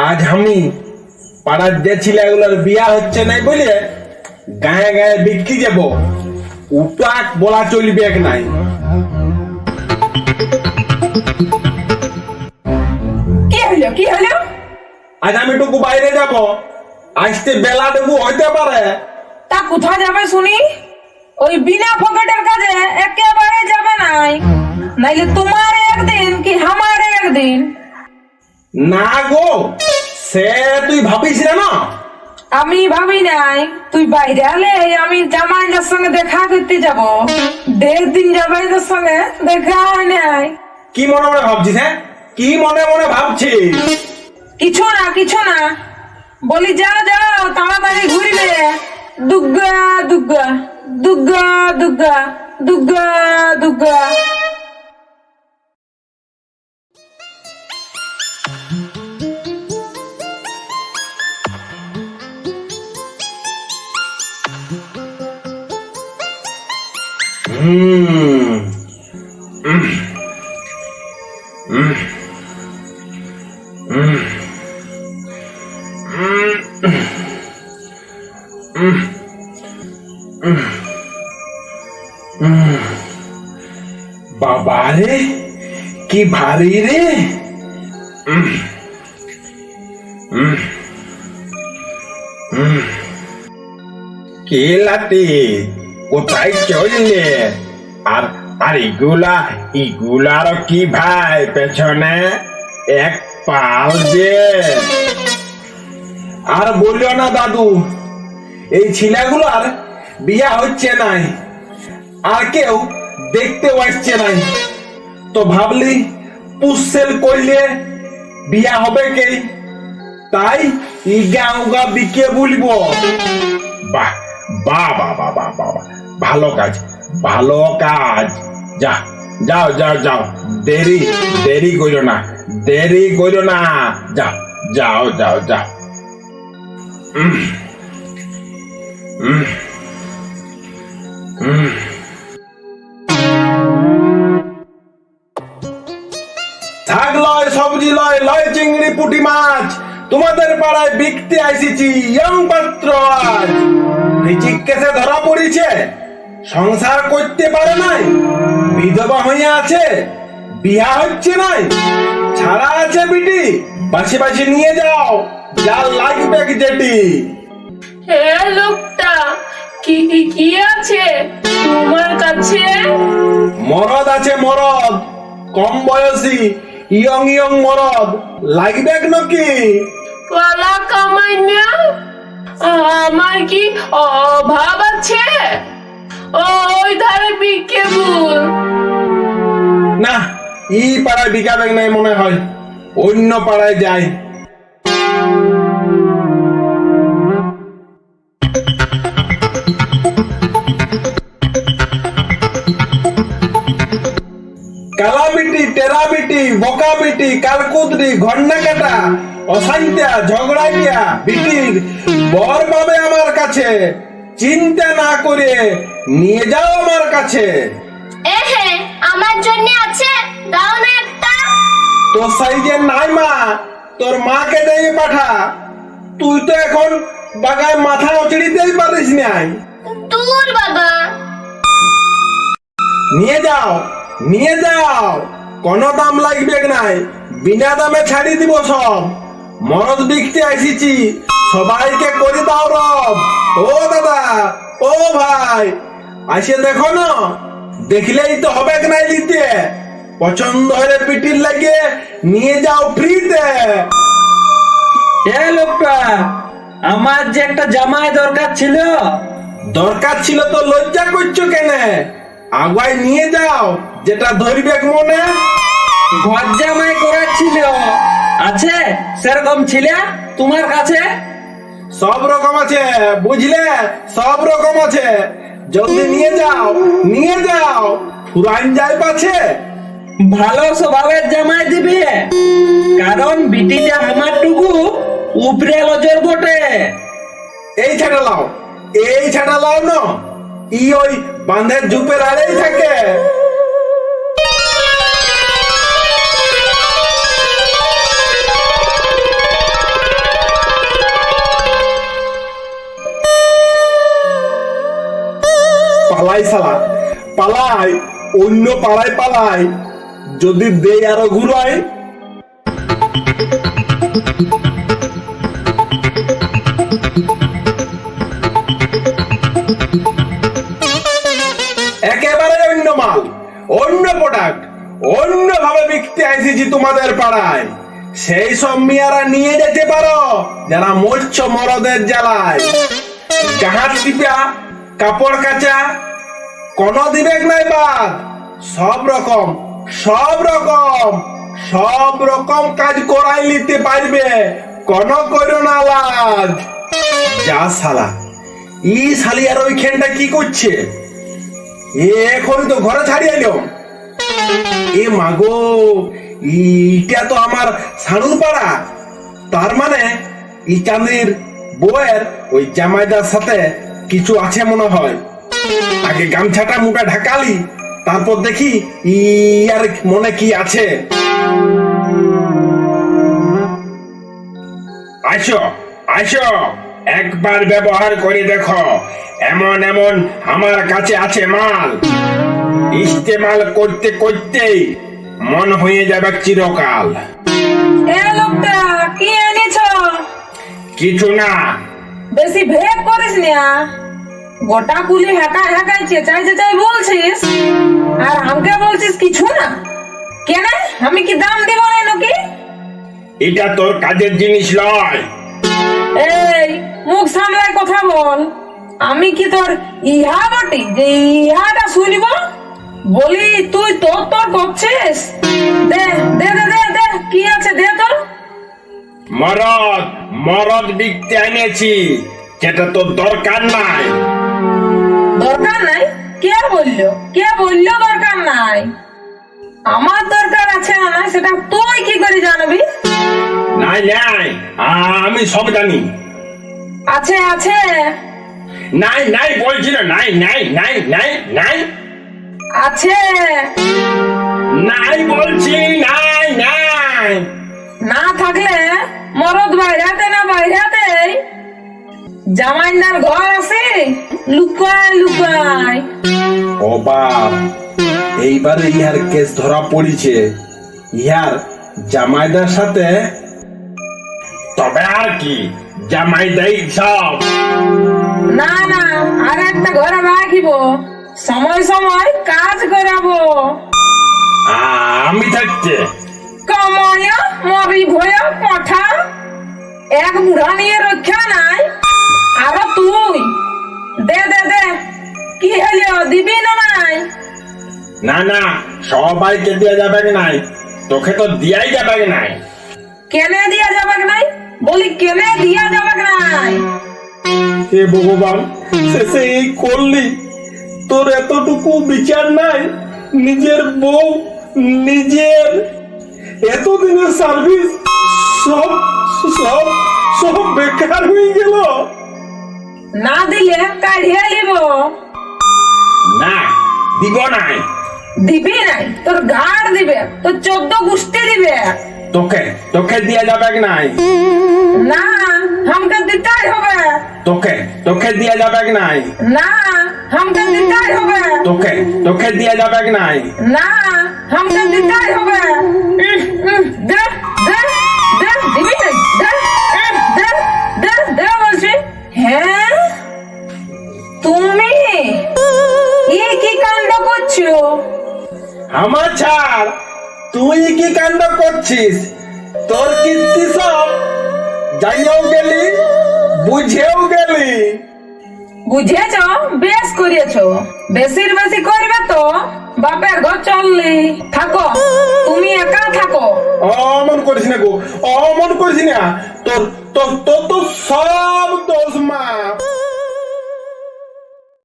আজ আমি পাড়ার যে ছেলেগুলোর বিয়া হচ্ছে নাই বলে গায়ে গায়ে বিক্রি যাব, উটাক বলা চলবে এক নাই। কি হলো? আজ আমি টুকু বাইরে যাব, আসতে বেলা টুকু হইতে পারে। তা কোথায় যাবে শুনি? ওই বিনা পকেটের কাজে একেবারে যাবে নাই, নাইলে তোমার একদিন কি আমার একদিন। না গো, সে তুই ভাবিস না। আমি ভাবি নাই, তুই বাইরে হলে আমি জামাইদের সঙ্গে দেখা করতে যাব। 1.5 দিন জামাইদের সঙ্গে দেখা হয় নাই। কি মনে মনে ভাবছিস? হ্যাঁ, কি মনে মনে ভাবছিস? কিছু না বলি, যাও তাড়াতাড়ি ঘুরবে। দুর্গা দুর্গা দুর্গা দুর্গা দুর্গা দুর্গা। বাবা রে, কি ভারী রে। কে লাতে কোথায় চললে? আর আর এগুলার কি ভাই পেছনে এক পাল যে। আর বললো না দাদু, এই ছেলেগুলার বিয়া হচ্ছে নাই, আর কেউ দেখতেও আসছে নাই। তো ভাবলি পুষসেল করলে বিয়া হবে কে, তাই ইগা উগা বিকে বলবো। বাহ বাহ বাহ বাহ বাহ বাহ, ভালো কাজ ভালো কাজ। যাও যাও যাও, দেরি করো না, যাও যাও যাও। শাক লয়, সবজি লয়, লয় চিংড়ি পুঁটি মাছ, তোমাদের পাড়ায় বিকতে আইসিছি ইয়ং পাত্র। আজ রিচিক কেসে ধরা পড়িছে, সংসার করতে পারে নাই, বিধবা হইয়া আছে, বিয়া হচ্ছে নাই, ছাড়া আছে বিটি, বাসি বাসি নিয়ে যাও, যা লাগবে যেটি। হে লোকটা, কি আছে তোমার কাছে? মরদ আছে, মরদ, কম বয়সী ইয়ং মরদ, লাগবে নাকি? পালা কামাই না, আমার কি অভাব আছে? ওই ধারে বিকে বল না, এই পাড়ায় বিকাবে নাই মনে হয়, অন্য পাড়ায় যাই। কালা বিটি, টেরা বিটি, বোকা বিটি, কালকুদরি, ঘন্না কাটা, অশান্তা, ঝগড়াইয়া বিটির বর পাবে আমার কাছে, চিন্তা না করে নিয়ে যাও আমার কাছে। এহে, আমার জন্য আছে, দাও না একটা। তোর সাইজের নাই মা, তোর মাকে দিয়ে পাঠা, তুই তো এখন বাগায় মাথা নচড়িতেই পারিস নাই। দূর বাবা। নিয়ে যাও, কোনো দাম লাগবে নাই, বিনা দামে ছাড়ি দিব সব। মরদ বিকতে আসিছি, সবাইকে করে দাও রব। ও দাদা, ও ভাই, আসে দেখো না, দেখলেই তো হবে নাই নিতে, পছন্দ হলে পিটির লাগে নিয়ে যাও ফ্রিতে। এ লোকটা, আমার যে একটা জামাই দরকার ছিল তো লজ্জা করছো কেন? আগুয়াই নিয়ে যাও, যেটা ধরবে মনে। ঘর জামাই করার ছিল, আছে সেরকম ছিল তোমার কাছে? সব রকম আছে, বুঝলে, সব রকম আছে, জলদি নিয়ে যাও, ফুরান যাই পাছে। ভালো স্বভাবের জামাই দিবে, কারণ বিটিটা আমার টুকু উপরে লজের বটে। এই ছাটা লাও না, ওই বাঁধের ঝুপের আড়েই থাকে। পালাই শালা পালাই, অন্য পাড়ায় পালাই, যদি দেই আরো ঘুরাই। একেবারে অন্য মাল, অন্য প্রোডাক্ট, অন্য ভাবে বিকতে আইসিছি তোমাদের পাড়ায়। সেই সব মেয়েরা নিয়ে যেতে পারো যারা মরছ মরদের জ্বালায়। জাহাজ টিপা, কাপড় কাচা, কোন দিবেক নাই বাদ। সব রকম সব রকম সব রকম কাজ করাই নিতে পারবে, কোন করো না লাজ। যা শালা, ই শালি আর ওইখানটা কি করছে? এখন তো ঘরে ছাড়িয়ে এলো। এ মাগো, ইটা তো আমার সানুর পাড়া। তার মানে ই চাঁদির বউয়ের ওই জামাইদার সাথে কিছু আছে মনে হয়। আগে গামছাটা মুখে ঢাকালি, তারপর দেখি ইয়ার মনে কি আছে। আসো আসো, একবার ব্যবহার করে দেখো। এমন এমন আমার কাছে আছে মাল, ইস্তেমাল করতে করতেই মন হয়ে যাবে চিরকাল। এ লোকটা কি এনেছ? কিছু না। বেশি ভেদ করিস না। গোটা কুলি হাঁকা হাঁকাই চেঁচাই চেঁচাই বলছিস, আর আমাকে বলছিস কিছু না। কেন, আমি কি দাম দিব না নাকি? এটা তোর কাজের জিনিস নয়। এই মুখ সামলায় কথা বল। আমি কি তোর ইহা বটি যে ইহাটা শুনিব? বলি তুই তোর তোর করছিস? দে দে দে দে দে, কি আছে দে তোর। মরদ মরদ বিকতে এনেছি, যেটা তোর দরকার নাই। দরকার নাই? কে বললো? কে বললো দরকার নাই? আমার দরকার আছে না নাই সেটা তুই কি করে জানবি? নাই নাই, আমি সব জানি। আছে আছে। নাই নাই বলছি না, নাই নাই নাই নাই নাই আছে। নাই বলছি, নাই নাই। না থাকলে মরদ বাইরাতে না বাইরাতে জামাইদার ঘর আছে, লুকায় লুকায়। ও বাপ, এইবারে ইহার কেস ধরা পড়িছে। ইহার জামাইদার সাথে তবে আর কি, জামাইদাই সব। না না, আর একটা ঘরে রাখিব, সময় সময় কাজ করাবো। আমি থাকতে কময় মরি ভয় পাঠা, এক বুড়া নিয়ে রক্ষা নাই। আরো তুই দে দে দে, কি হলো দিবি না নাই? না না, সবাইকে দেওয়া যাবে নাই, তোকে তো দিয়াই যাবে নাই। কেনে দিয়া যাবে নাই? বলি কেনে দিয়া যাবে নাই? হে ভগবান, শেষে এই করলি। তোর এতটুকু বিচার নাই? নিজের বউ, নিজের এতদিনের সার্ভিস সব সব সব বেকার হয়ে গেল। না দিলে কাঢ়িয়ে নিব। না, দিব নাই। দিবি নাই? তোর ঘাড় দিবে, তোর 14 গুষ্টি দিবে। তোকে তোকে দিয়া যাবে নাই। না, हमके দিতেই হবে। তোকে তোকে দিয়া যাবে নাই। না, हमके দিতেই হবে। তোকে তোকে দিয়া যাবে নাই। না, हमके দিতেই হবে। দে দে দে, দিবি নাই? দে দে দে দে বলছি। হ্যাঁ, তুমি কি কাণ্ড করছো? আমার ছাড়, তুই কি কাণ্ড করছিস? তোর কীর্তি সব যাইও গেলি, বুঝেও গেলি। বুঝেছ? বেশ করিয়েছ। বেশির বেশি করবে তো বাপের ঘর চললি। থাকো, তুমি একা থাকো। অমন করিস না গো, অমন করিস না। তোর তোর তোর তো সব দোষ মা।